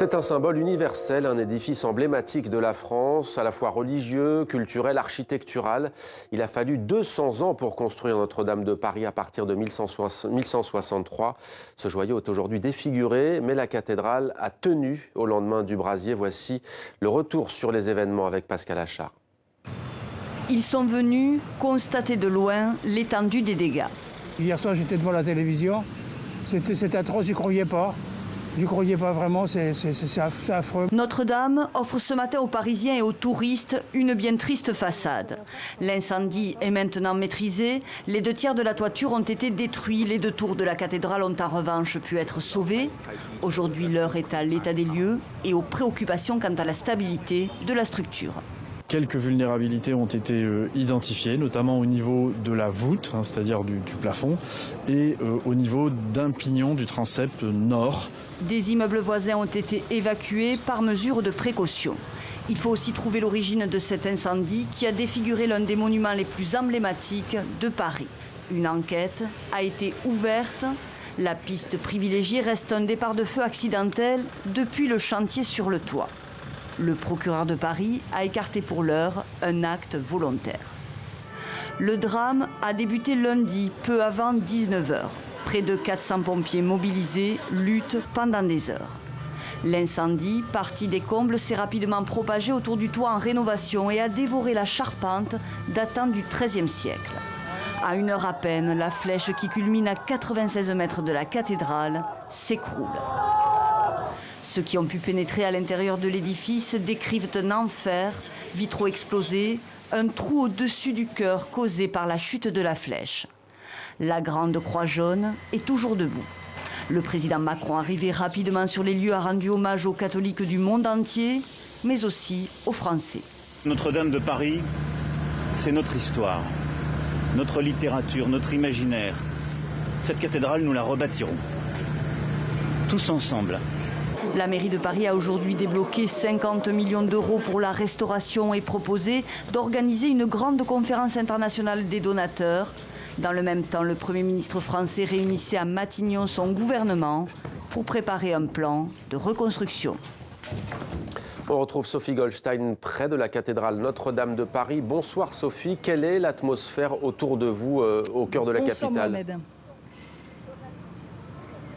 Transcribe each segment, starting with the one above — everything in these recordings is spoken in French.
C'est un symbole universel, un édifice emblématique de la France, à la fois religieux, culturel, architectural. Il a fallu 200 ans pour construire Notre-Dame de Paris à partir de 1163. Ce joyau est aujourd'hui défiguré, mais la cathédrale a tenu au lendemain du brasier. Voici le retour sur les événements avec Pascal Achard. Ils sont venus constater de loin l'étendue des dégâts. Hier soir, j'étais devant la télévision. C'était atroce, j'y croyais pas. Je ne croyais pas vraiment, c'est affreux. Notre-Dame offre ce matin aux Parisiens et aux touristes une bien triste façade. L'incendie est maintenant maîtrisé. Les 2 tiers de la toiture ont été détruits. Les 2 tours de la cathédrale ont en revanche pu être sauvées. Aujourd'hui, l'heure est à l'état des lieux et aux préoccupations quant à la stabilité de la structure. Quelques vulnérabilités ont été identifiées, notamment au niveau de la voûte, c'est-à-dire du plafond, et au niveau d'un pignon du transept nord. Des immeubles voisins ont été évacués par mesure de précaution. Il faut aussi trouver l'origine de cet incendie qui a défiguré l'un des monuments les plus emblématiques de Paris. Une enquête a été ouverte. La piste privilégiée reste un départ de feu accidentel depuis le chantier sur le toit. Le procureur de Paris a écarté pour l'heure un acte volontaire. Le drame a débuté lundi, peu avant 19 h. Près de 400 pompiers mobilisés luttent pendant des heures. L'incendie, parti des combles, s'est rapidement propagé autour du toit en rénovation et a dévoré la charpente datant du XIIIe siècle. À 1 heure à peine, la flèche qui culmine à 96 mètres de la cathédrale s'écroule. Ceux qui ont pu pénétrer à l'intérieur de l'édifice décrivent un enfer, vitraux explosés, un trou au-dessus du chœur causé par la chute de la flèche. La grande croix jaune est toujours debout. Le président Macron, arrivé rapidement sur les lieux, a rendu hommage aux catholiques du monde entier, mais aussi aux Français. Notre-Dame de Paris, c'est notre histoire, notre littérature, notre imaginaire. Cette cathédrale, nous la rebâtirons, tous ensemble. La mairie de Paris a aujourd'hui débloqué 50 millions d'euros pour la restauration et proposé d'organiser une grande conférence internationale des donateurs. Dans le même temps, le Premier ministre français réunissait à Matignon son gouvernement pour préparer un plan de reconstruction. On retrouve Sophie Goldstein près de la cathédrale Notre-Dame de Paris. Bonsoir Sophie, quelle est l'atmosphère autour de vous au cœur de la capitale ? Mohamed.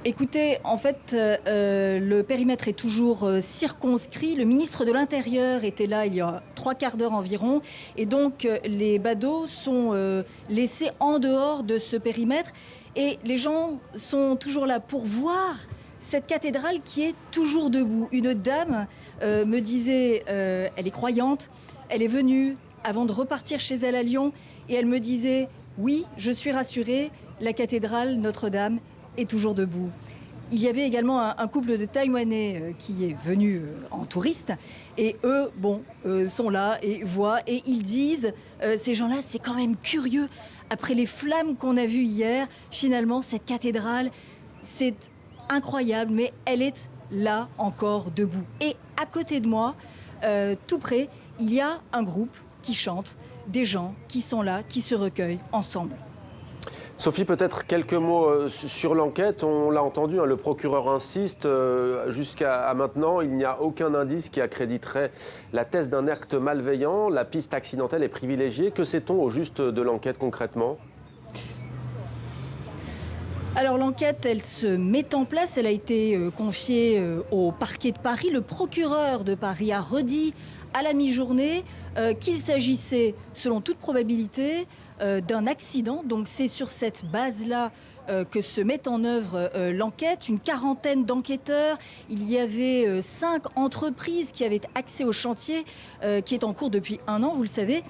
Écoutez, en fait, le périmètre est toujours circonscrit. Le ministre de l'Intérieur était là il y a 3/4 d'heure environ. Et donc, les badauds sont laissés en dehors de ce périmètre. Et les gens sont toujours là pour voir cette cathédrale qui est toujours debout. Une dame me disait, elle est croyante, elle est venue avant de repartir chez elle à Lyon. Et elle me disait, oui, je suis rassurée, la cathédrale Notre-Dame est toujours debout. Il y avait également un couple de Taïwanais qui est venu en touriste et eux, sont là et voient et ils disent, ces gens-là, c'est quand même curieux. Après les flammes qu'on a vues hier, finalement, cette cathédrale, c'est incroyable, mais elle est là encore debout. Et à côté de moi, tout près, il y a un groupe qui chante, des gens qui sont là, qui se recueillent ensemble. Sophie, peut-être quelques mots sur l'enquête. On l'a entendu, le procureur insiste. Jusqu'à maintenant, il n'y a aucun indice qui accréditerait la thèse d'un acte malveillant. La piste accidentelle est privilégiée. Que sait-on au juste de l'enquête concrètement ? Alors l'enquête, elle se met en place. Elle a été confiée au parquet de Paris. Le procureur de Paris a redit à la mi-journée qu'il s'agissait, selon toute probabilité, d'un accident. Donc c'est sur cette base-là que se met en œuvre l'enquête. Une 40aine d'enquêteurs. Il y avait 5 entreprises qui avaient accès au chantier qui est en cours depuis 1 an, vous le savez.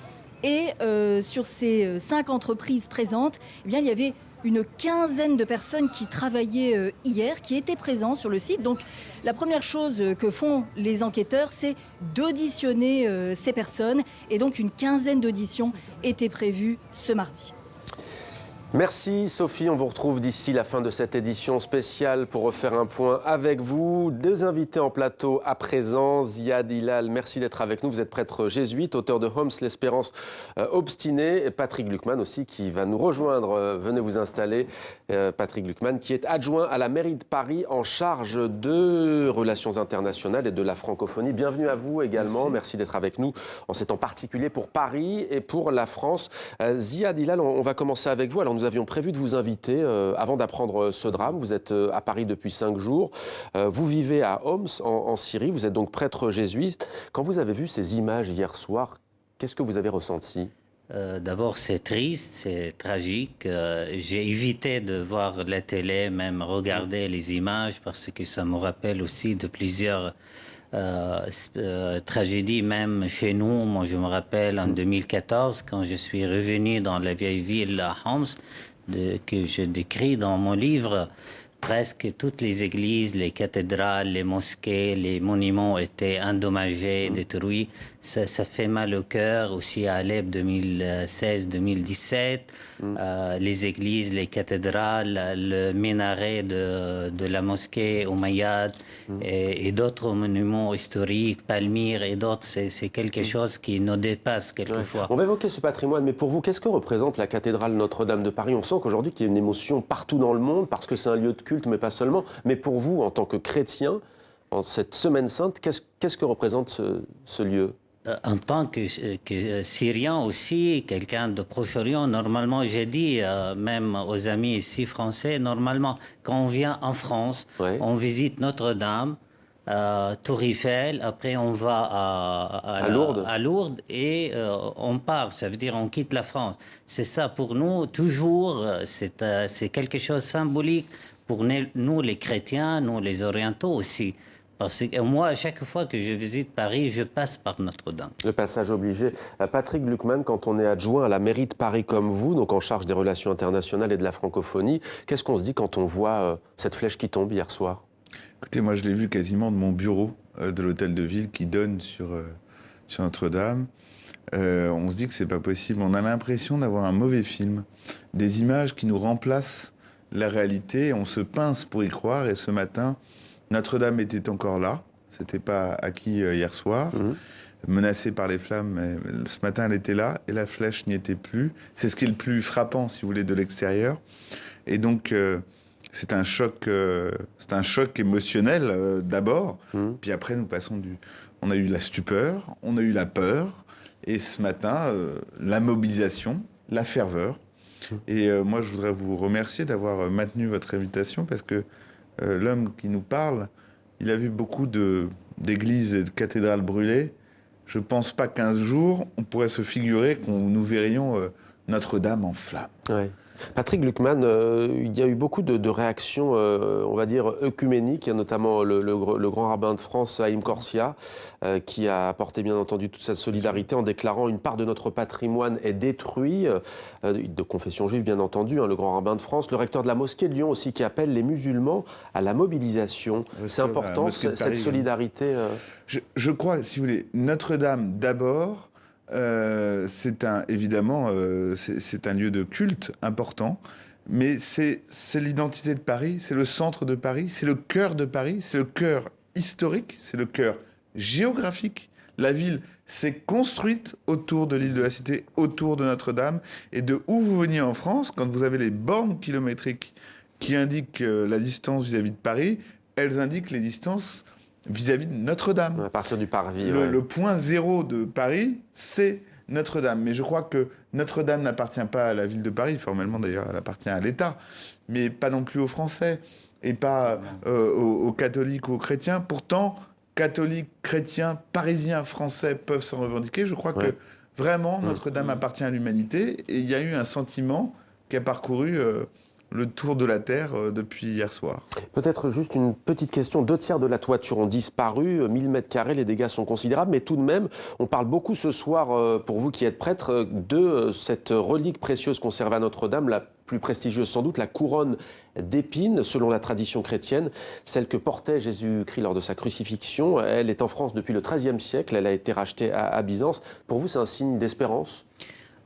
Et sur ces 5 entreprises présentes, eh bien, il y avait une 15aine de personnes qui travaillaient hier, qui étaient présents sur le site. Donc la première chose que font les enquêteurs, c'est d'auditionner ces personnes. Et donc une 15aine d'auditions étaient prévues ce mardi. Merci Sophie, on vous retrouve d'ici la fin de cette édition spéciale pour refaire un point avec vous. 2 invités en plateau à présent. Ziad Hilal, merci d'être avec nous. Vous êtes prêtre jésuite, auteur de Homs, l'espérance obstinée. Et Patrick Gluckman aussi qui va nous rejoindre. Venez vous installer. Patrick Gluckman qui est adjoint à la mairie de Paris en charge de relations internationales et de la francophonie. Bienvenue à vous également. Merci d'être avec nous en ces temps particuliers pour Paris et pour la France. Ziad Hilal, on va commencer avec vous. Alors nous avions prévu de vous inviter avant d'apprendre ce drame. Vous êtes à Paris depuis 5 jours. Vous vivez à Homs, en Syrie. Vous êtes donc prêtre jésuite. Quand vous avez vu ces images hier soir, qu'est-ce que vous avez ressenti ? D'abord, c'est triste, c'est tragique. J'ai évité de voir la télé, même regarder les images, parce que ça me rappelle aussi de plusieurs tragédie même chez nous. Moi, je me rappelle en 2014, quand je suis revenu dans la vieille ville à Homs, que je décris dans mon livre, presque toutes les églises, les cathédrales, les mosquées, les monuments étaient endommagés, détruits. Ça fait mal au cœur. Aussi à Alep 2016-2017, les églises, les cathédrales, le minaret de la mosquée Omeyyade et d'autres monuments historiques, Palmyre et d'autres, c'est quelque chose qui nous dépasse quelquefois. On va évoquer ce patrimoine, mais pour vous, qu'est-ce que représente la cathédrale Notre-Dame de Paris ? On sent qu'aujourd'hui qu'il y a une émotion partout dans le monde, parce que c'est un lieu de culte, mais pas seulement. Mais pour vous, en tant que chrétien, en cette Semaine Sainte, qu'est-ce que représente ce lieu ? En tant que Syrien aussi, quelqu'un de Proche-Orient, normalement, j'ai dit, même aux amis ici français, normalement, quand on vient en France, on visite Notre-Dame, Tour Eiffel, après on va à Lourdes et on part, ça veut dire on quitte la France. C'est ça pour nous, toujours, c'est quelque chose de symbolique pour nous les chrétiens, nous les orientaux aussi. Parce que moi, à chaque fois que je visite Paris, je passe par Notre-Dame. Le passage obligé. Patrick Gluckman, quand on est adjoint à la mairie de Paris comme vous, donc en charge des relations internationales et de la francophonie, qu'est-ce qu'on se dit quand on voit cette flèche qui tombe hier soir ? Écoutez, moi je l'ai vu quasiment de mon bureau de l'hôtel de ville qui donne sur Notre-Dame. On se dit que c'est pas possible. On a l'impression d'avoir un mauvais film. Des images qui nous remplacent la réalité. On se pince pour y croire. Et ce matin, Notre-Dame était encore là. C'était pas acquis hier soir. Menacée par les flammes. Mais ce matin, elle était là. Et la flèche n'y était plus. C'est ce qui est le plus frappant, si vous voulez, de l'extérieur. Et donc... c'est un choc émotionnel d'abord, puis après nous passons on a eu la stupeur, on a eu la peur, et ce matin la mobilisation, la ferveur. Et moi je voudrais vous remercier d'avoir maintenu votre invitation parce que l'homme qui nous parle, il a vu beaucoup d'églises et de cathédrales brûlées. Je pense pas qu'un jour on pourrait se figurer que nous verrions Notre-Dame en flammes. Ouais. Patrick Gluckman, il y a eu beaucoup de réactions, on va dire, œcuméniques. Il y a notamment le grand rabbin de France, Haïm Corsia, qui a apporté bien entendu toute cette solidarité en déclarant une part de notre patrimoine est détruit, de confession juive bien entendu, le grand rabbin de France. Le recteur de la mosquée de Lyon aussi qui appelle les musulmans à la mobilisation. C'est important cette solidarité. Je crois, si vous voulez, Notre-Dame d'abord. Évidemment, c'est un lieu de culte important, mais c'est l'identité de Paris, c'est le centre de Paris, c'est le cœur de Paris, c'est le cœur historique, c'est le cœur géographique. La ville s'est construite autour de l'île de la Cité, autour de Notre-Dame, et de où vous veniez en France, quand vous avez les bornes kilométriques qui indiquent la distance vis-à-vis de Paris, elles indiquent les distances vis-à-vis de Notre-Dame. À partir du parvis. Le point zéro de Paris, c'est Notre-Dame. Mais je crois que Notre-Dame n'appartient pas à la ville de Paris. Formellement, d'ailleurs, elle appartient à l'État. Mais pas non plus aux Français. Et pas aux catholiques ou aux chrétiens. Pourtant, catholiques, chrétiens, parisiens, français peuvent s'en revendiquer. Je crois que vraiment, Notre-Dame appartient à l'humanité. Et il y a eu un sentiment qui a parcouru... le tour de la Terre depuis hier soir. Peut-être juste une petite question. 2/3 de la toiture ont disparu, 1000 mètres carrés, les dégâts sont considérables, mais tout de même, on parle beaucoup ce soir, pour vous qui êtes prêtre, de cette relique précieuse conservée à Notre-Dame, la plus prestigieuse sans doute, la couronne d'épines, selon la tradition chrétienne, celle que portait Jésus-Christ lors de sa crucifixion. Elle est en France depuis le XIIIe siècle, elle a été rachetée à Byzance. Pour vous, c'est un signe d'espérance ?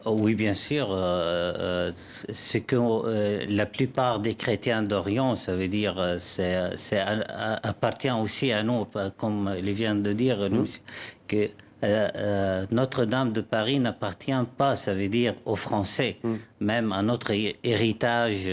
Oui, bien sûr. Ce que la plupart des chrétiens d'Orient, ça veut dire, appartient aussi à nous, comme il vient de dire, que Notre-Dame de Paris n'appartient pas, ça veut dire, aux Français, même à notre héritage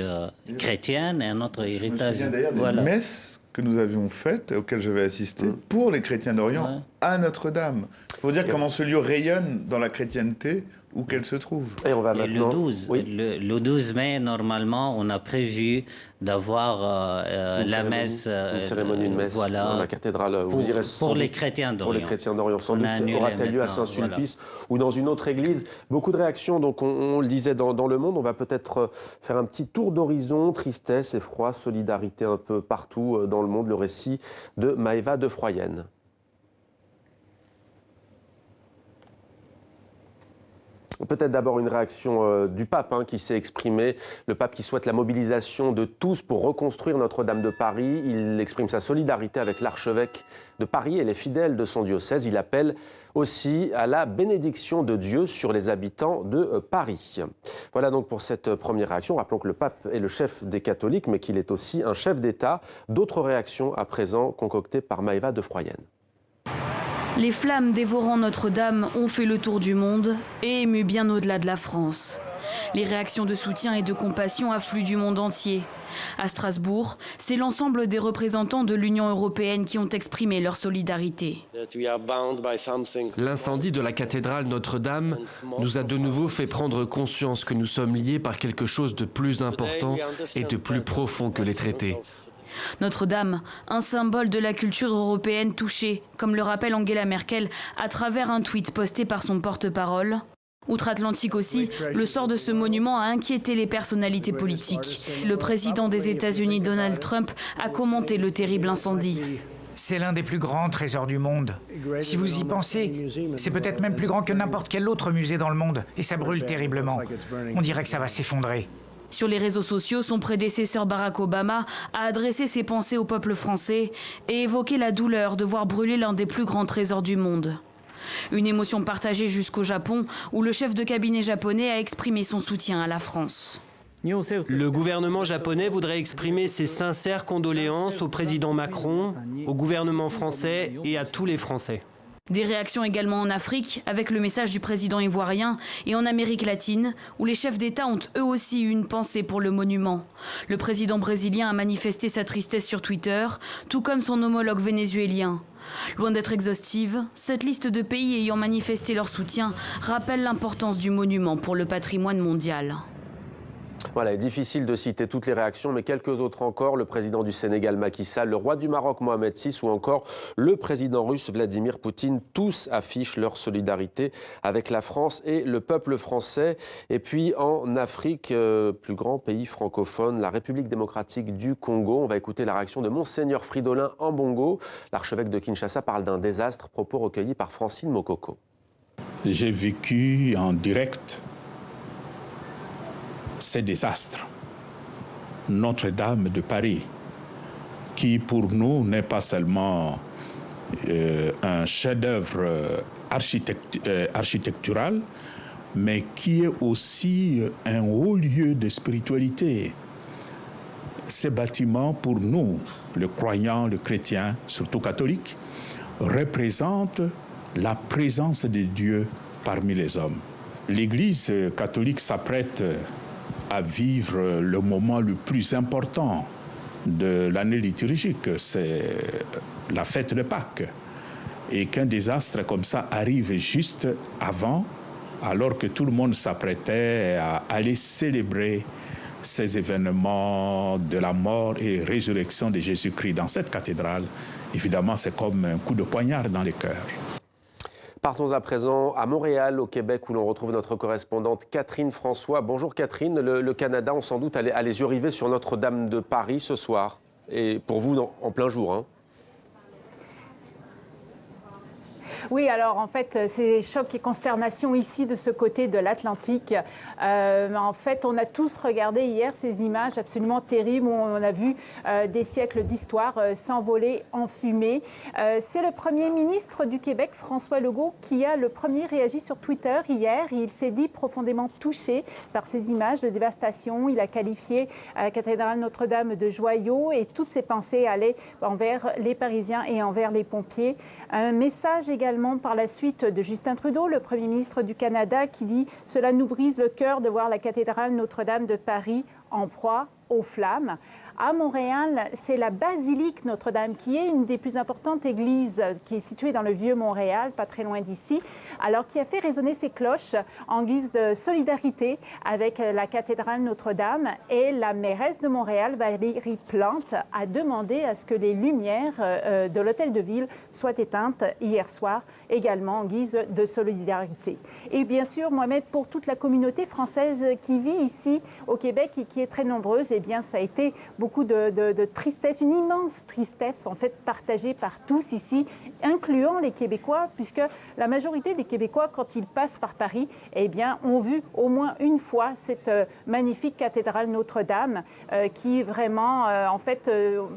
chrétien et à notre héritage. Je me souviens d'ailleurs des messes que nous avions faites, auxquelles j'avais assisté, pour les chrétiens d'Orient, à Notre-Dame. Il faut dire comment ce lieu rayonne dans la chrétienté où qu'elle se trouve. Et on va maintenant... le 12 mai, normalement, on a prévu d'avoir la messe. Une cérémonie de messe dans la cathédrale. Pour les chrétiens d'Orient. Pour les chrétiens d'Orient. Sans doute aura-t-elle lieu à Saint-Sulpice ou dans une autre église. Beaucoup de réactions, donc on le disait dans le monde. On va peut-être faire un petit tour d'horizon. Tristesse, effroi, solidarité un peu partout dans le monde. Le récit de Maëva de Froyenne. Peut-être d'abord une réaction du pape qui s'est exprimé. Le pape qui souhaite la mobilisation de tous pour reconstruire Notre-Dame de Paris. Il exprime sa solidarité avec l'archevêque de Paris et les fidèles de son diocèse. Il appelle aussi à la bénédiction de Dieu sur les habitants de Paris. Voilà donc pour cette première réaction. Rappelons que le pape est le chef des catholiques, mais qu'il est aussi un chef d'État. D'autres réactions à présent concoctées par Maëva de Froyenne. Les flammes dévorant Notre-Dame ont fait le tour du monde et ému bien au-delà de la France. Les réactions de soutien et de compassion affluent du monde entier. À Strasbourg, c'est l'ensemble des représentants de l'Union européenne qui ont exprimé leur solidarité. L'incendie de la cathédrale Notre-Dame nous a de nouveau fait prendre conscience que nous sommes liés par quelque chose de plus important et de plus profond que les traités. Notre-Dame, un symbole de la culture européenne touchée, comme le rappelle Angela Merkel à travers un tweet posté par son porte-parole. Outre-Atlantique aussi, le sort de ce monument a inquiété les personnalités politiques. Le président des États-Unis, Donald Trump, a commenté le terrible incendie. C'est l'un des plus grands trésors du monde. Si vous y pensez, c'est peut-être même plus grand que n'importe quel autre musée dans le monde. Et ça brûle terriblement. On dirait que ça va s'effondrer. Sur les réseaux sociaux, son prédécesseur Barack Obama a adressé ses pensées au peuple français et évoqué la douleur de voir brûler l'un des plus grands trésors du monde. Une émotion partagée jusqu'au Japon, où le chef de cabinet japonais a exprimé son soutien à la France. Le gouvernement japonais voudrait exprimer ses sincères condoléances au président Macron, au gouvernement français et à tous les Français. Des réactions également en Afrique, avec le message du président ivoirien, et en Amérique latine, où les chefs d'État ont eux aussi eu une pensée pour le monument. Le président brésilien a manifesté sa tristesse sur Twitter, tout comme son homologue vénézuélien. Loin d'être exhaustive, cette liste de pays ayant manifesté leur soutien rappelle l'importance du monument pour le patrimoine mondial. Voilà, il est difficile de citer toutes les réactions, mais quelques autres encore. Le président du Sénégal, Macky Sall, le roi du Maroc, Mohamed VI, ou encore le président russe, Vladimir Poutine. Tous affichent leur solidarité avec la France et le peuple français. Et puis en Afrique, plus grand pays francophone, la République démocratique du Congo. On va écouter la réaction de Monseigneur Fridolin Ambongo. L'archevêque de Kinshasa parle d'un désastre, propos recueillis par Francine Mokoko. J'ai vécu en direct ces désastres. Notre-Dame de Paris, qui pour nous n'est pas seulement un chef-d'œuvre architectural, mais qui est aussi un haut lieu de spiritualité. Ces bâtiments, pour nous, le croyant, le chrétien, surtout catholique, représentent la présence de Dieu parmi les hommes. L'Église catholique s'apprête à vivre le moment le plus important de l'année liturgique, c'est la fête de Pâques. Et qu'un désastre comme ça arrive juste avant, alors que tout le monde s'apprêtait à aller célébrer ces événements de la mort et résurrection de Jésus-Christ dans cette cathédrale, évidemment, c'est comme un coup de poignard dans les cœurs. Partons à présent à Montréal, au Québec, où l'on retrouve notre correspondante Catherine François. Bonjour Catherine, le Canada ont sans doute a les yeux rivés sur Notre-Dame de Paris ce soir. Et pour vous, en plein jour, hein. Oui, alors en fait, c'est choc et consternation ici de ce côté de l'Atlantique. En fait, on a tous regardé hier ces images absolument terribles où on a vu des siècles d'histoire s'envoler en fumée. C'est le Premier ministre du Québec, François Legault, qui a le premier réagi sur Twitter hier. Il s'est dit profondément touché par ces images de dévastation. Il a qualifié la cathédrale Notre-Dame de joyau et toutes ses pensées allaient envers les Parisiens et envers les pompiers. Un message également par la suite de Justin Trudeau, le Premier ministre du Canada, qui dit « Cela nous brise le cœur de voir la cathédrale Notre-Dame de Paris en proie aux flammes ». À Montréal, c'est la basilique Notre-Dame qui est une des plus importantes églises qui est située dans le Vieux-Montréal, pas très loin d'ici, alors qui a fait résonner ses cloches en guise de solidarité avec la cathédrale Notre-Dame. Et la mairesse de Montréal, Valérie Plante, a demandé à ce que les lumières de l'hôtel de ville soient éteintes hier soir, également en guise de solidarité. Et bien sûr, Mohamed, pour toute la communauté française qui vit ici au Québec et qui est très nombreuse, eh bien, ça a été beaucoup de tristesse, une immense tristesse en fait partagée par tous ici, incluant les Québécois, puisque la majorité des Québécois, quand ils passent par Paris, eh bien, ont vu au moins une fois cette magnifique cathédrale Notre-Dame, qui vraiment, en fait,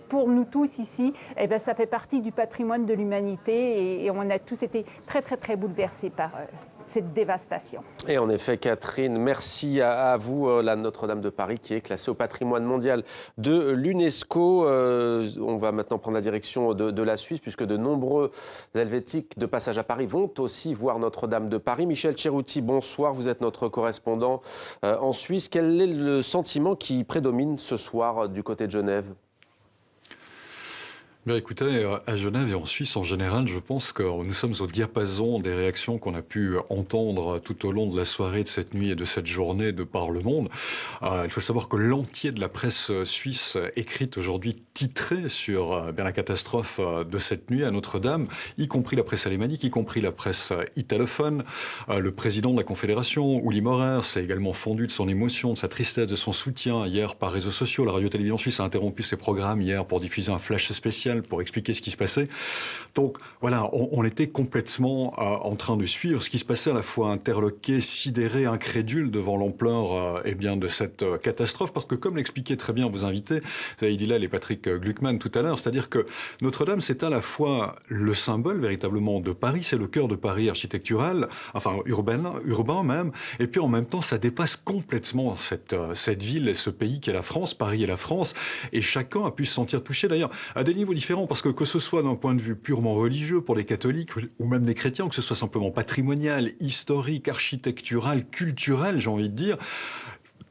pour nous tous ici, eh bien, ça fait partie du patrimoine de l'humanité et on a tous été très, très, très bouleversés par cette dévastation. Et en effet, Catherine, merci à vous. La Notre-Dame de Paris qui est classée au patrimoine mondial de l'UNESCO. On va maintenant prendre la direction de la Suisse puisque de nombreux Helvétiques de passage à Paris vont aussi voir Notre-Dame de Paris. Michel Cerutti, bonsoir. Vous êtes notre correspondant en Suisse. Quel est le sentiment qui prédomine ce soir du côté de Genève ? Bien, écoutez, à Genève et en Suisse en général, je pense que nous sommes au diapason des réactions qu'on a pu entendre tout au long de la soirée de cette nuit et de cette journée de par le monde. Il faut savoir que l'entier de la presse suisse écrite aujourd'hui titrée sur la catastrophe de cette nuit à Notre-Dame, y compris la presse alémanique, y compris la presse italophone. Le président de la Confédération, Uli Maurer, s'est également fondu de son émotion, de sa tristesse, de son soutien hier par réseaux sociaux. La radio-télévision suisse a interrompu ses programmes hier pour diffuser un flash spécial pour expliquer ce qui se passait. Donc voilà, on était complètement en train de suivre ce qui se passait, à la fois interloqué, sidéré, incrédule devant l'ampleur de cette catastrophe, parce que comme l'expliquaient très bien vos invités, Zaïd Hillel et Patrick Gluckman tout à l'heure, c'est-à-dire que Notre-Dame, c'est à la fois le symbole véritablement de Paris, c'est le cœur de Paris architectural, enfin urbain même, et puis en même temps, ça dépasse complètement cette ville et ce pays qu'est la France, Paris et la France, et chacun a pu se sentir touché d'ailleurs à des niveaux différents, parce que ce soit d'un point de vue purement religieux pour les catholiques ou même des chrétiens, ou que ce soit simplement patrimonial, historique, architectural, culturel, j'ai envie de dire,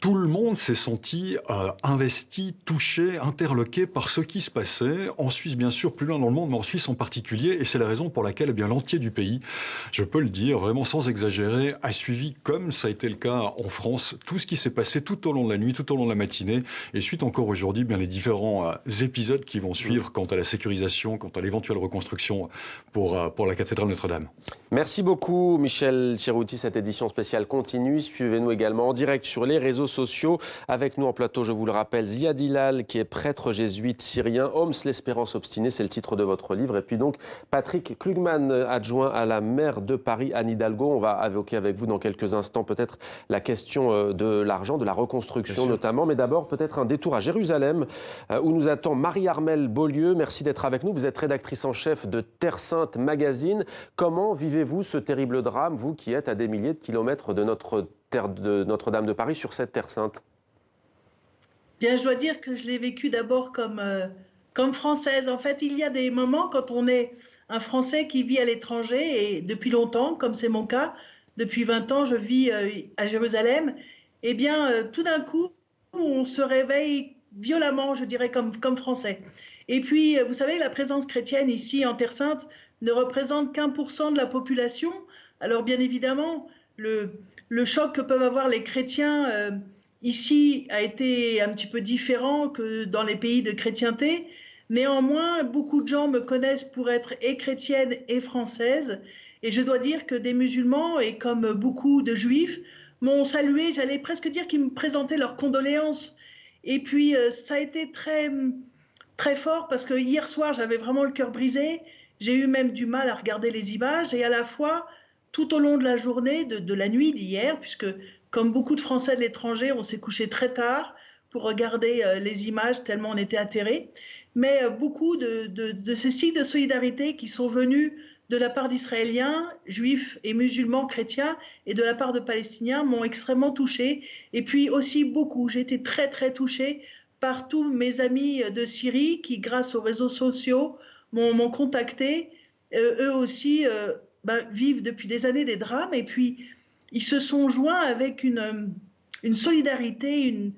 tout le monde s'est senti investi, touché, interloqué par ce qui se passait, en Suisse bien sûr, plus loin dans le monde, mais en Suisse en particulier, et c'est la raison pour laquelle l'entier du pays, je peux le dire, vraiment sans exagérer, a suivi, comme ça a été le cas en France, tout ce qui s'est passé tout au long de la nuit, tout au long de la matinée, et suite encore aujourd'hui, les différents épisodes qui vont suivre quant à la sécurisation, quant à l'éventuelle reconstruction pour la cathédrale Notre-Dame. Merci beaucoup Michel Cerutti, cette édition spéciale continue. Suivez-nous également en direct sur les réseaux sociaux. Avec nous en plateau, je vous le rappelle, Ziad Hillel, qui est prêtre jésuite syrien. Homs, l'espérance obstinée, c'est le titre de votre livre. Et puis donc, Patrick Klugman, adjoint à la maire de Paris, Anne Hidalgo. On va évoquer avec vous dans quelques instants peut-être la question de l'argent, de la reconstruction notamment. Mais d'abord, peut-être un détour à Jérusalem, où nous attend Marie-Armelle Beaulieu. Merci d'être avec nous. Vous êtes rédactrice en chef de Terre Sainte Magazine. Comment vivez-vous ce terrible drame, vous qui êtes à des milliers de kilomètres de Notre-Dame de Paris, sur cette Terre Sainte? Bien, je dois dire que je l'ai vécu d'abord comme française. En fait, il y a des moments quand on est un Français qui vit à l'étranger, et depuis longtemps, comme c'est mon cas, depuis 20 ans, je vis à Jérusalem, eh bien, tout d'un coup, on se réveille violemment, je dirais, comme Français. Et puis, vous savez, la présence chrétienne ici en Terre Sainte ne représente qu'1% de la population. Alors, bien évidemment, le choc que peuvent avoir les chrétiens ici a été un petit peu différent que dans les pays de chrétienté. Néanmoins, beaucoup de gens me connaissent pour être et chrétienne et française. Et je dois dire que des musulmans, et comme beaucoup de juifs, m'ont salué, j'allais presque dire qu'ils me présentaient leurs condoléances. Et puis, ça a été très, très fort parce que hier soir, j'avais vraiment le cœur brisé. J'ai eu même du mal à regarder les images et à la fois, tout au long de la journée, de la nuit d'hier, puisque comme beaucoup de Français de l'étranger, on s'est couché très tard pour regarder les images tellement on était atterrés. Mais beaucoup de ces signes de solidarité qui sont venus de la part d'Israéliens, juifs et musulmans chrétiens, et de la part de Palestiniens m'ont extrêmement touchée. Et puis aussi beaucoup, j'ai été très très touchée par tous mes amis de Syrie qui, grâce aux réseaux sociaux, m'ont contacté. Eux aussi vivent depuis des années des drames et puis ils se sont joints avec une solidarité,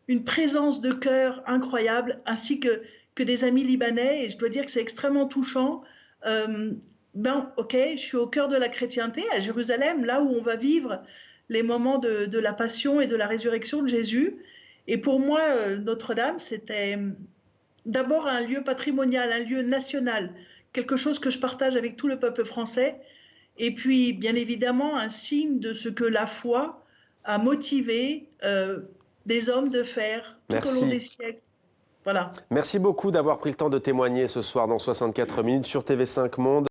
une présence de cœur incroyable, ainsi que des amis libanais. Et je dois dire que c'est extrêmement touchant. Ok, je suis au cœur de la chrétienté, à Jérusalem, là où on va vivre les moments de la passion et de la résurrection de Jésus. Et pour moi, Notre-Dame, c'était d'abord un lieu patrimonial, un lieu national, quelque chose que je partage avec tout le peuple français. Et puis, bien évidemment, un signe de ce que la foi a motivé des hommes de faire tout au long des siècles. Voilà. Merci beaucoup d'avoir pris le temps de témoigner ce soir dans 64 minutes sur TV5 Monde.